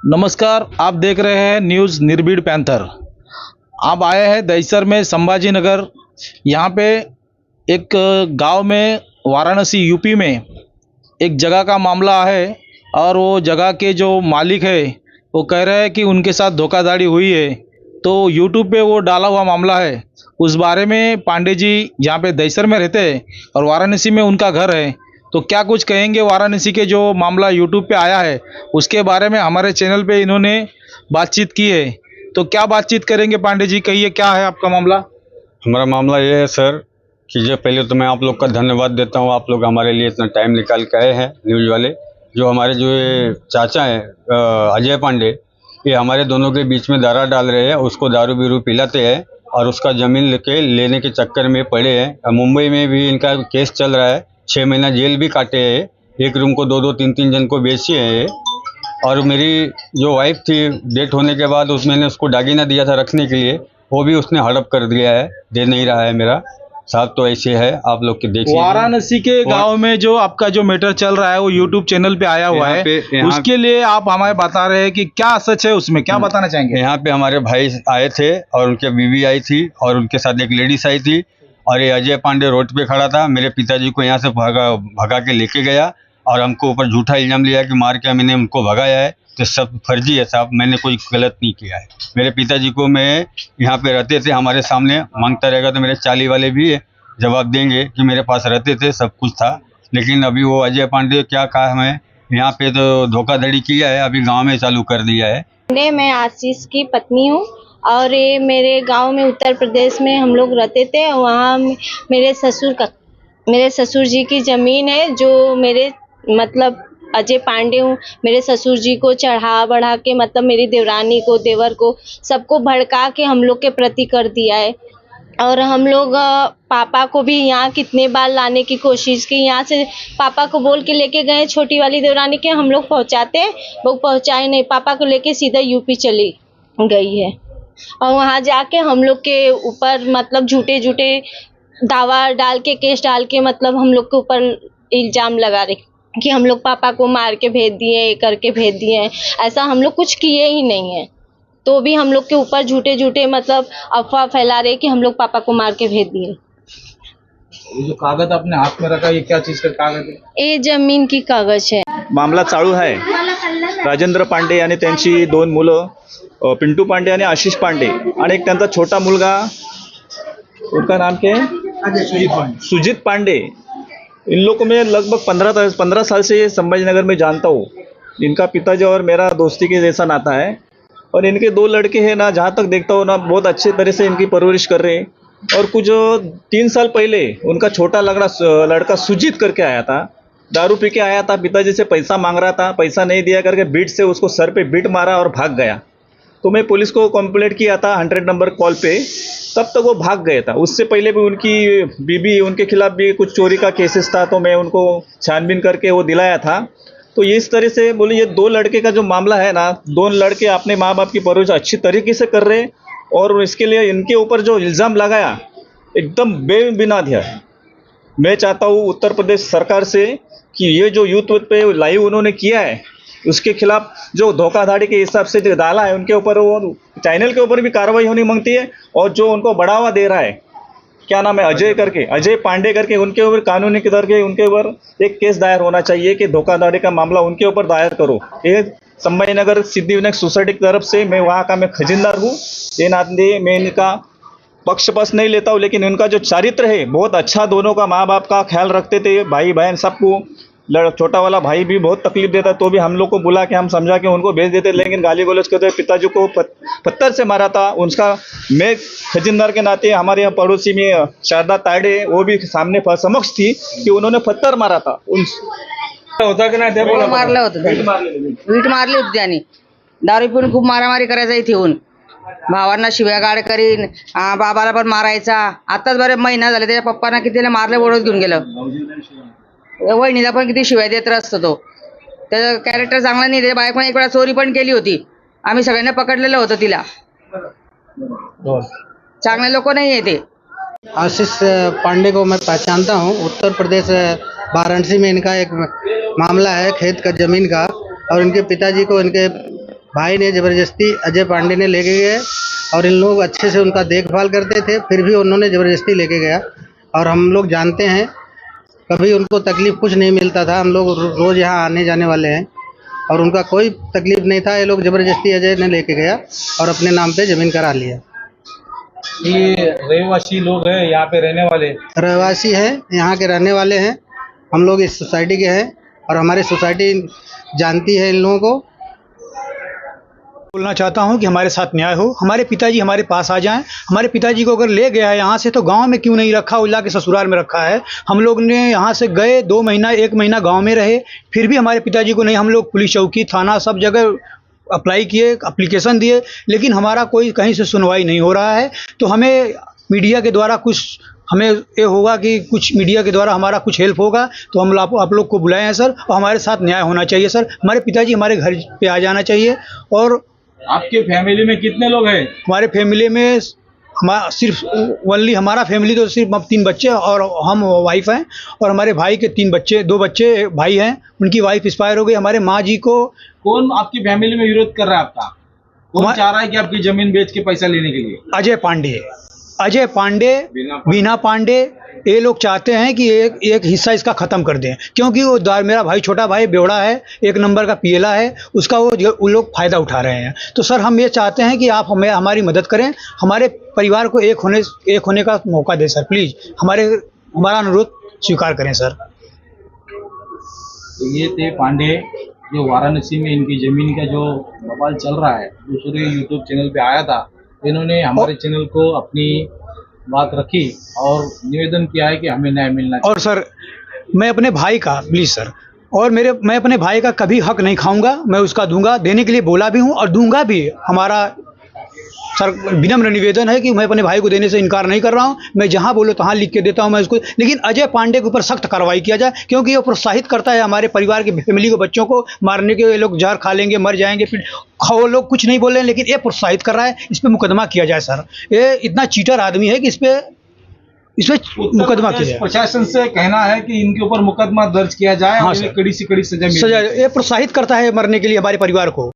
नमस्कार, आप देख रहे हैं न्यूज़ निर्भीड पैंथर। आप आए हैं दहिसर में संभाजी नगर। यहाँ पे एक गांव में वाराणसी यूपी में एक जगह का मामला है और वो जगह के जो मालिक है वो कह रहे हैं कि उनके साथ धोखाधड़ी हुई है। तो यूट्यूब पे वो डाला हुआ मामला है। उस बारे में पांडे जी यहाँ पे दहिसर में रहते हैं और वाराणसी में उनका घर है। तो क्या कुछ कहेंगे वाराणसी के जो मामला यूट्यूब पे आया है उसके बारे में। हमारे चैनल पे इन्होंने बातचीत की है, तो क्या बातचीत करेंगे पांडे जी, कहिए क्या है आपका मामला। हमारा मामला ये है सर कि जो पहले तो मैं आप लोग का धन्यवाद देता हूँ, आप लोग हमारे लिए इतना टाइम निकाल के आए हैं न्यूज़ वाले। जो हमारे जो ये चाचा हैं अजय पांडे, ये हमारे दोनों के बीच में दरार डाल रहे हैं, उसको दारू बीरू पिलाते हैं और उसका ज़मीन लेने के चक्कर में पड़े हैं। मुंबई में भी इनका केस चल रहा है, 6 महीना जेल भी काटे हैं। एक रूम को 2-2 3-3 जन को बेचे हैं। और मेरी जो वाइफ थी, डेथ होने के बाद मैंने उसको दागीना दिया था रखने के लिए, वो भी उसने हड़प कर दिया है, दे नहीं रहा है मेरा साहब। तो ऐसे है, आप लोग के देखिए। वाराणसी के गांव में जो आपका जो मैटर चल रहा है वो यूट्यूब चैनल पे आया हुआ है, उसके लिए आप हमें बता रहे हैं कि क्या सच है उसमें, क्या बताना चाहेंगे। यहाँ पे हमारे भाई आए थे और उनके बीवी आई थी और उनके साथ एक लेडीज आई थी। और ये अजय पांडे रोड पे खड़ा था, मेरे पिताजी को यहाँ से भगा के लेके गया और हमको ऊपर झूठा इल्जाम लिया कि मार के मैंने उनको भगाया है। तो सब फर्जी है साहब, मैंने कोई गलत नहीं किया है। मेरे पिताजी को मैं यहाँ पे रहते थे, हमारे सामने मांगता रहेगा तो मेरे चाली वाले भी जवाब देंगे कि मेरे पास रहते थे, सब कुछ था। लेकिन अभी वो अजय पांडे क्या कहा, हमें यहाँ पे तो धोखाधड़ी किया है, अभी गाँव में चालू कर दिया है। मैं आशीष की पत्नी हूँ और ये मेरे गांव में उत्तर प्रदेश में हम लोग रहते थे। वहाँ मेरे ससुर जी की ज़मीन है, जो मेरे मतलब अजय पांडे हूँ, मेरे ससुर जी को चढ़ा बढ़ा के मतलब मेरी देवरानी को, देवर को, सबको भड़का के हम लोग के प्रति कर दिया है। और हम लोग पापा को भी यहाँ कितने बार लाने की कोशिश की, यहाँ से पापा को बोल के लेके गए छोटी वाली देवरानी के हम लोग पहुँचाते, वो पहुँचाए नहीं, पापा को लेके सीधा यूपी चली गई है। और वहाँ जाके हम लोग के ऊपर मतलब झूठे झूठे दावा डाल के, केस डाल के मतलब हम लोग के ऊपर इल्ज़ाम लगा रहे कि हम लोग पापा को मार के भेज दिए, करके भेज दिए। ऐसा हम लोग कुछ किए ही नहीं है, तो भी हम लोग के ऊपर झूठे झूठे मतलब अफवाह फैला रहे कि हम लोग पापा को मार के भेज दिए। ये जो कागज आपने हाथ में रखा, ये क्या चीज का कागज है? ये जमीन की कागज है। मामला चालू आहे। राजेंद्र पांडे आणि त्यांची 2 मुलं, पिंटू पांडे आणि आशीष पांडे, आणि एक त्यांचा छोटा मुलगा, उनका नाम क्या है, सुजीत पांडे। इन लोग को मैं लगभग 15 साल से संभाजी नगर में जानता हूँ। इनका पिताजी और मेरा दोस्ती के जैसा नाता है। और इनके 2 लड़के हैं ना, जहाँ तक देखता हूँ ना, बहुत अच्छे तरह से इनकी परवरिश कर रहे हैं। और कुछ 3 साल पहले उनका छोटा लड़का सुजीत करके आया था, दारू पी के आया था, पिताजी से पैसा मांग रहा था, पैसा नहीं दिया करके बीट से उसको सर पे बीट मारा और भाग गया। तो मैं पुलिस को कंप्लेंट किया था 100 नंबर कॉल पे, तब तक वो भाग गया था। उससे पहले भी उनकी बीबी, उनके खिलाफ भी कुछ चोरी का केसेस था, तो मैं उनको छानबीन करके वो दिलाया था। तो इस तरह से बोले, ये 2 लड़के का जो मामला है ना, 2 लड़के अपने माँ बाप की परवरिश अच्छी तरीके से कर रहे हैं और इसके लिए इनके ऊपर जो इल्ज़ाम लगाया एकदम बेबुनियाद है। मैं चाहता हूँ उत्तर प्रदेश सरकार से कि ये जो यूथ पे लाइव उन्होंने किया है, उसके खिलाफ जो धोखाधड़ी के हिसाब से जो डाला है, उनके ऊपर, वो चैनल के ऊपर भी कार्रवाई होनी मांगती है। और जो उनको बढ़ावा दे रहा है, क्या नाम है, अजय पांडे करके, उनके ऊपर कानूनी के दर के उनके ऊपर एक केस दायर होना चाहिए कि धोखाधड़ी का मामला उनके ऊपर दायर करो। ये संभाजी नगर सिद्धिविनायक सोसाइटी की तरफ से मैं वहाँ का मैं खजीनदार हूँ। ये नाते मैं इनका पक्षपात नहीं लेता हूँ, लेकिन उनका जो चरित्र है बहुत अच्छा, दोनों का माँ बाप का ख्याल रखते थे, भाई बहन सबको। छोटा वाला भाई भी बहुत तकलीफ देता, तो भी हम लोग को बुला के हम समझा के उनको भेज देते, लेकिन गाली गलौज करते। पिताजी को पत्थर से मारा था उसका। मैं खजीनदार के नाते, हमारे यहाँ पड़ोसी में शारदा ताड़े, वो भी सामने समक्ष थी कि उन्होंने पत्थर मारा था। होता की नाही ते बोला, मारलं होतं, वीट मारली होती त्यांनी। दारू पिऊन खूप मारामारी करायचा इथे येऊन, भावांना शिव्या गाड करीन, बाबाला पण मारायचा। आताच बरे महिना झाले त्याच्या पप्पांना कितीला मारले, ओढत घेऊन गेलं। वहिनीला पण किती शिव्या देत असतो तो, त्याचं कॅरेक्टर चांगला नाही। त्याच्या बायकोने एक वेळा चोरी पण केली होती, आम्ही सगळ्यांना पकडलेलं होतं तिला। चांगले लोक नाही आहे ते। आशीष पांडे को मैं पहचानता हूँ। उत्तर प्रदेश वाराणसी में इनका एक मामला है खेत का, ज़मीन का, और इनके पिताजी को इनके भाई ने ज़बरदस्ती अजय पांडे ने लेके गए और इन लोग अच्छे से उनका देखभाल करते थे, फिर भी उन्होंने ज़बरदस्ती लेके गया। और हम लोग जानते हैं कभी उनको तकलीफ़ कुछ नहीं मिलता था, हम लोग रोज़ यहाँ आने जाने वाले हैं और उनका कोई तकलीफ़ नहीं था। ये लोग ज़बरदस्ती अजय ने लेके गया और अपने नाम पे ज़मीन करा लिया। ये रहवासी लोग हैं, यहाँ पे रहने वाले रहवासी हैं, यहाँ के रहने वाले हैं, हम लोग इस सोसाइटी के हैं और हमारी सोसाइटी जानती है इन लोगों को। बोलना चाहता हूं कि हमारे साथ न्याय हो, हमारे पिताजी हमारे पास आ जाएं। हमारे पिताजी को अगर ले गया है यहाँ से तो गांव में क्यों नहीं रखा, उल्ला के ससुराल में रखा है। हम लोग ने यहाँ से गए 2 महीना 1 महीना गांव में रहे, फिर भी हमारे पिताजी को नहीं। हम लोग पुलिस चौकी थाना सब जगह अप्लाई किए, एप्लीकेशन दिए, लेकिन हमारा कोई कहीं से सुनवाई नहीं हो रहा है। तो हमें मीडिया के द्वारा कुछ हमें ये होगा कि कुछ मीडिया के द्वारा हमारा कुछ हेल्प होगा तो हम आप लोग को बुलाए हैं सर, और हमारे साथ न्याय होना चाहिए सर। हमारे पिताजी हमारे घर पे आ जाना चाहिए। और आपके फैमिली में कितने लोग हैं? हमारे फैमिली में सिर्फ ओनली हमारा फैमिली तो सिर्फ 3 बच्चे और हम वाइफ हैं, और हमारे भाई के 2 बच्चे भाई हैं, उनकी वाइफ एक्सपायर हो गई। हमारे माँ जी को कौन आपकी फैमिली में विरोध कर रहा है आपका? कौन चाह रहा है कि आपकी जमीन बेच के पैसा लेने के लिए? अजय पांडे, बीना पांडे, ये लोग चाहते हैं कि एक हिस्सा इसका ख़त्म कर दें, क्योंकि वो मेरा भाई छोटा भाई बेवड़ा है, 1 नंबर का पियला है, उसका वो लोग फ़ायदा उठा रहे हैं। तो सर हम ये चाहते हैं कि आप हमारी मदद करें, हमारे परिवार को एक होने का मौका दें सर, प्लीज़ हमारा अनुरोध स्वीकार करें सर। तो ये थे पांडे, जो वाराणसी में इनकी ज़मीन का जो बवाल चल रहा है, दूसरे यूट्यूब चैनल पे आया था। इन्होंने हमारे चैनल को अपनी बात रखी और निवेदन किया है कि हमें न्याय मिलना चाहिए। और सर मैं अपने भाई का प्लीज़ सर, और मैं अपने भाई का कभी हक नहीं खाऊंगा, मैं उसका दूंगा, देने के लिए बोला भी हूं और दूंगा भी। हमारा सर विनम्र निवेदन है कि मैं अपने भाई को देने से इनकार नहीं कर रहा हूं, मैं जहां बोलो तहां लिख के देता हूं मैं उसको। लेकिन अजय पांडे के ऊपर सख्त कार्रवाई किया जाए, क्योंकि ये प्रोत्साहित करता है हमारे परिवार की फैमिली को, बच्चों को मारने के। ये लोग जहर खा लेंगे, मर जाएंगे, फिर वो लोग कुछ नहीं बोल रहे हैं, लेकिन ये प्रोत्साहित कर रहा है। इस पर मुकदमा किया जाए सर, ये इतना चीटर आदमी है कि इस पर मुकदमा किया जाए। प्रशासन से कहना है कि इनके ऊपर मुकदमा दर्ज किया जाए और इन्हें कड़ी से कड़ी सजा मिले। ये प्रोत्साहित करता है मरने के लिए हमारे परिवार को।